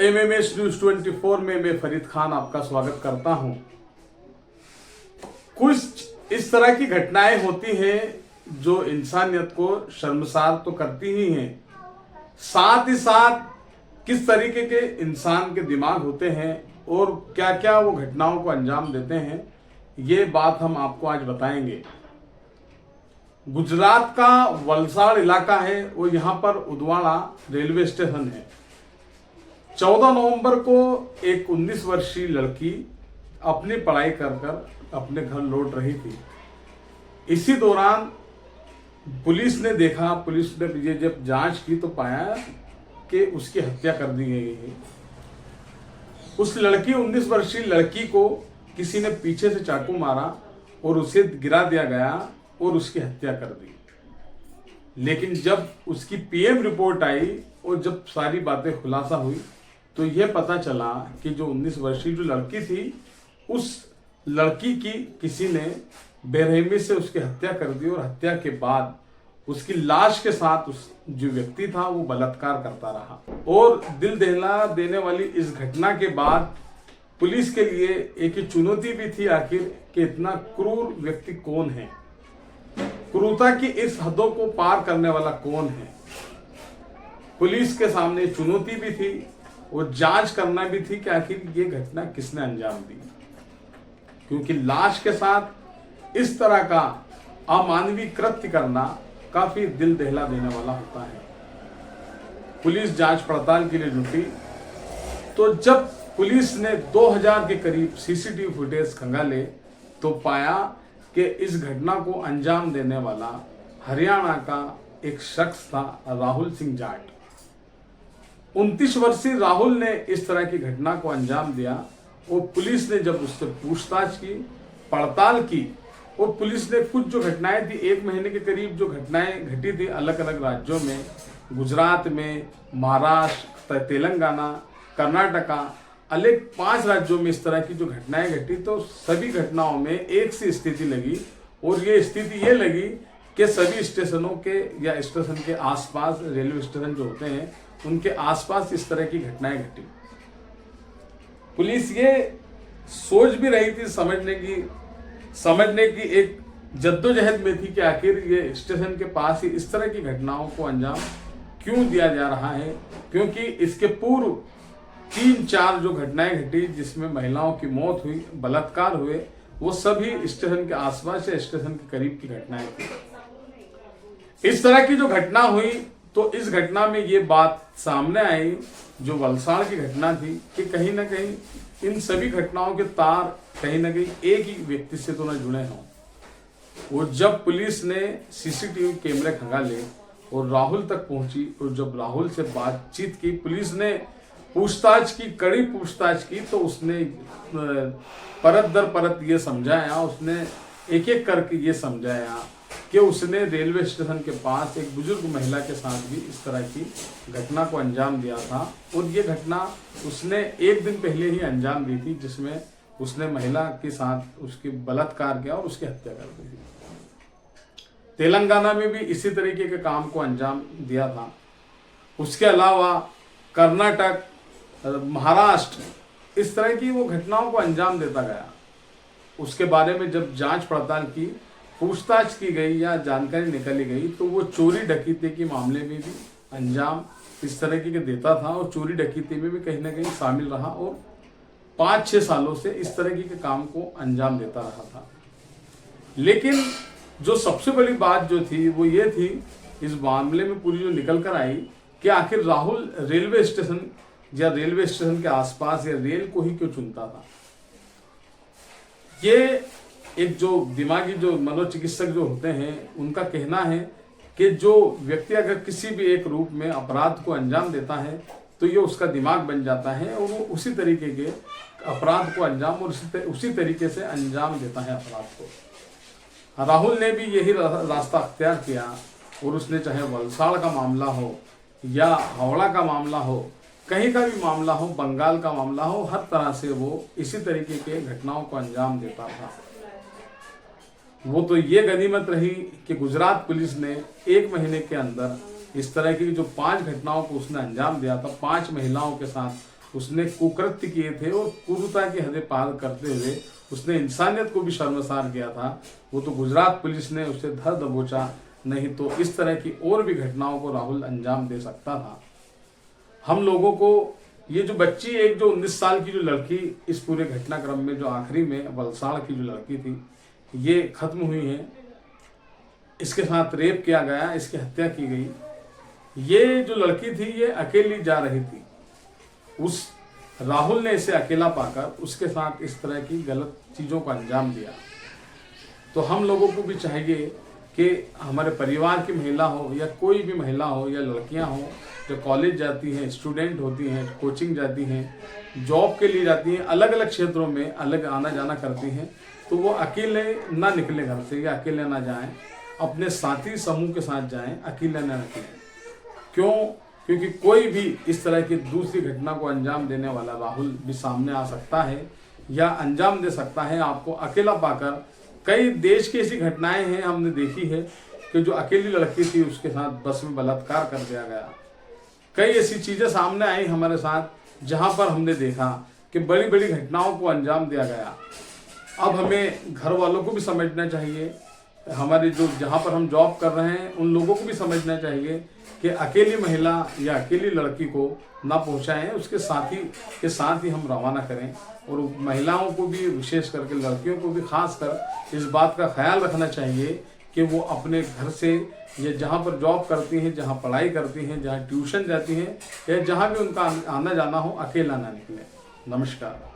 MMS news 24 में मैं फरीद खान आपका स्वागत करता हूं। कुछ इस तरह की घटनाएं होती हैं जो इंसानियत को शर्मसार तो करती ही हैं, साथ ही साथ किस तरीके के इंसान के दिमाग होते हैं और क्या क्या वो घटनाओं को अंजाम देते हैं, ये बात हम आपको आज बताएंगे। गुजरात का वलसाड़ इलाका है और यहाँ पर उदवाड़ा रेलवे स्टेशन है। 14 नवंबर को एक 19 वर्षीय लड़की अपनी पढ़ाई कर अपने घर लौट रही थी। इसी दौरान पुलिस ने देखा, पुलिस ने ये जब जांच की तो पाया कि उसकी हत्या कर दी गई है। उस लड़की 19 वर्षीय लड़की को किसी ने पीछे से चाकू मारा और उसे गिरा दिया गया और उसकी हत्या कर दी। लेकिन जब उसकी पीएम रिपोर्ट आई और जब सारी बातें खुलासा हुई तो यह पता चला कि जो 19 वर्षीय जो लड़की थी, उस लड़की की किसी ने बेरहमी से उसकी हत्या कर दी और हत्या के बाद उसकी लाश के साथ उस जो व्यक्ति था वो बलात्कार करता रहा। और दिल दहला देने वाली इस घटना के बाद पुलिस के लिए एक ही चुनौती भी थी, आखिर कि इतना क्रूर व्यक्ति कौन है, क्रूरता की इस हदों को पार करने वाला कौन है। पुलिस के सामने चुनौती भी थी और जांच करना भी थी कि आखिर ये घटना किसने अंजाम दी, क्योंकि लाश के साथ इस तरह का अमानवीय कृत्य करना काफी दिल दहला देने वाला होता है। पुलिस जांच पड़ताल के लिए जुटी तो जब पुलिस ने 2000 के करीब सीसीटीवी फुटेज खंगाले तो पाया कि इस घटना को अंजाम देने वाला हरियाणा का एक शख्स था, राहुल सिंह जाट। 29 वर्षीय राहुल ने इस तरह की घटना को अंजाम दिया और पुलिस ने जब उससे पूछताछ की, पड़ताल की और पुलिस ने कुछ जो घटनाएं थी, 1 महीने के करीब जो घटनाएं घटी थी अलग अलग राज्यों में, गुजरात में, महाराष्ट्र, तेलंगाना, कर्नाटका, अलग 5 राज्यों में इस तरह की जो घटनाएं घटी, तो सभी घटनाओं में एक सी स्थिति लगी और ये स्थिति ये लगी कि सभी स्टेशनों के या स्टेशन के आसपास, रेलवे स्टेशन जो होते हैं उनके आसपास इस तरह की घटनाएं घटी। पुलिस ये सोच भी रही थी, समझने की एक जद्दोजहद में थी कि आखिर ये स्टेशन के पास ही इस तरह की घटनाओं को अंजाम क्यों दिया जा रहा है, क्योंकि इसके पूर्व 3-4 जो घटनाएं घटी जिसमें महिलाओं की मौत हुई, बलात्कार हुए, वो सभी स्टेशन के आसपास या स्टेशन के करीब की घटनाएं थी। इस तरह की जो घटना हुई तो इस घटना में ये बात सामने आई जो वलसाड़ की घटना थी कि कहीं ना कहीं इन सभी घटनाओं के तार कहीं ना कहीं एक ही व्यक्ति से तो न जुड़े हों। और जब पुलिस ने सीसीटीवी कैमरे खंगाले और राहुल तक पहुंची और जब राहुल से बातचीत की, पुलिस ने पूछताछ की, कड़ी पूछताछ की, तो उसने परत दर परत ये समझाया, उसने एक एक करके ये समझाया कि उसने रेलवे स्टेशन के पास एक बुजुर्ग महिला के साथ भी इस तरह की घटना को अंजाम दिया था और ये घटना उसने 1 दिन पहले ही अंजाम दी थी, जिसमें उसने महिला के साथ उसकी बलात्कार किया और उसकी हत्या कर दी थी। तेलंगाना में भी इसी तरीके के काम को अंजाम दिया था। उसके अलावा कर्नाटक, महाराष्ट्र, इस तरह की वो घटनाओं को अंजाम देता गया। उसके बारे में जब जांच पड़ताल की, पूछताछ की गई या जानकारी निकाली गई तो वो चोरी डकैती के मामले में भी अंजाम इस तरह के देता था और चोरी डकैती में भी कहीं ना कहीं शामिल रहा और 5-6 सालों से इस तरह के काम को अंजाम देता रहा था। लेकिन जो सबसे बड़ी बात जो थी वो ये थी, इस मामले में पूरी जो निकल कर आई कि आखिर राहुल रेलवे स्टेशन या रेलवे स्टेशन के आसपास या रेल को ही क्यों चुनता था। ये एक जो दिमागी जो मनोचिकित्सक जो होते हैं उनका कहना है कि जो व्यक्ति अगर किसी भी एक रूप में अपराध को अंजाम देता है तो ये उसका दिमाग बन जाता है और वो उसी तरीके के अपराध को अंजाम और उसी तरीके से अंजाम देता है अपराध को। राहुल ने भी यही रास्ता अख्तियार किया और उसने चाहे वलसाड़ का मामला हो या हावड़ा का मामला हो, कहीं का भी मामला हो, बंगाल का मामला हो, हर तरह से वो इसी तरीके के घटनाओं को अंजाम देता था। वो तो ये गनीमत रही कि गुजरात पुलिस ने 1 महीने के अंदर इस तरह की जो 5 घटनाओं को उसने अंजाम दिया था, 5 महिलाओं के साथ उसने कुकृत्य किए थे और क्रूरता की हदें पार करते हुए उसने इंसानियत को भी शर्मसार किया था। वो तो गुजरात पुलिस ने उसे धर दबोचा, नहीं तो इस तरह की और भी घटनाओं को राहुल अंजाम दे सकता था। हम लोगों को ये जो बच्ची, एक जो 19 साल की जो लड़की इस पूरे घटनाक्रम में जो आखिरी में वलसाड़ की जो लड़की थी, ये खत्म हुई है, इसके साथ रेप किया गया, इसकी हत्या की गई। ये जो लड़की थी ये अकेली जा रही थी, उस राहुल ने इसे अकेला पाकर उसके साथ इस तरह की गलत चीज़ों को अंजाम दिया। तो हम लोगों को भी चाहिए कि हमारे परिवार की महिला हो या कोई भी महिला हो या लड़कियां हो जो कॉलेज जाती हैं, स्टूडेंट होती हैं, कोचिंग जाती हैं, जॉब के लिए जाती हैं, अलग अलग क्षेत्रों में अलग आना जाना करती हैं, तो वो अकेले ना निकले घर से या अकेले ना जाएं, अपने साथी समूह के साथ जाएं, अकेले ना निकलें। क्यों? क्योंकि कोई भी इस तरह की दूसरी घटना को अंजाम देने वाला राहुल भी सामने आ सकता है या अंजाम दे सकता है आपको अकेला पाकर। कई देश की ऐसी घटनाएं हैं, हमने देखी है कि जो अकेली लड़की थी उसके साथ बस में बलात्कार कर दिया गया। कई ऐसी चीजें सामने आई हमारे साथ जहां पर हमने देखा कि बड़ी बड़ी घटनाओं को अंजाम दिया गया। अब हमें घर वालों को भी समझना चाहिए, हमारे जो जहां पर हम जॉब कर रहे हैं उन लोगों को भी समझना चाहिए कि अकेली महिला या अकेली लड़की को ना पहुंचाएं, उसके साथी के साथ ही हम रवाना करें। और महिलाओं को भी, विशेष करके लड़कियों को भी खास कर इस बात का ख्याल रखना चाहिए कि वो अपने घर से या जहाँ पर जॉब करती हैं, जहाँ पढ़ाई करती हैं, जहाँ ट्यूशन जाती हैं या जहाँ भी उनका आना जाना हो, अकेला ना निकले। नमस्कार।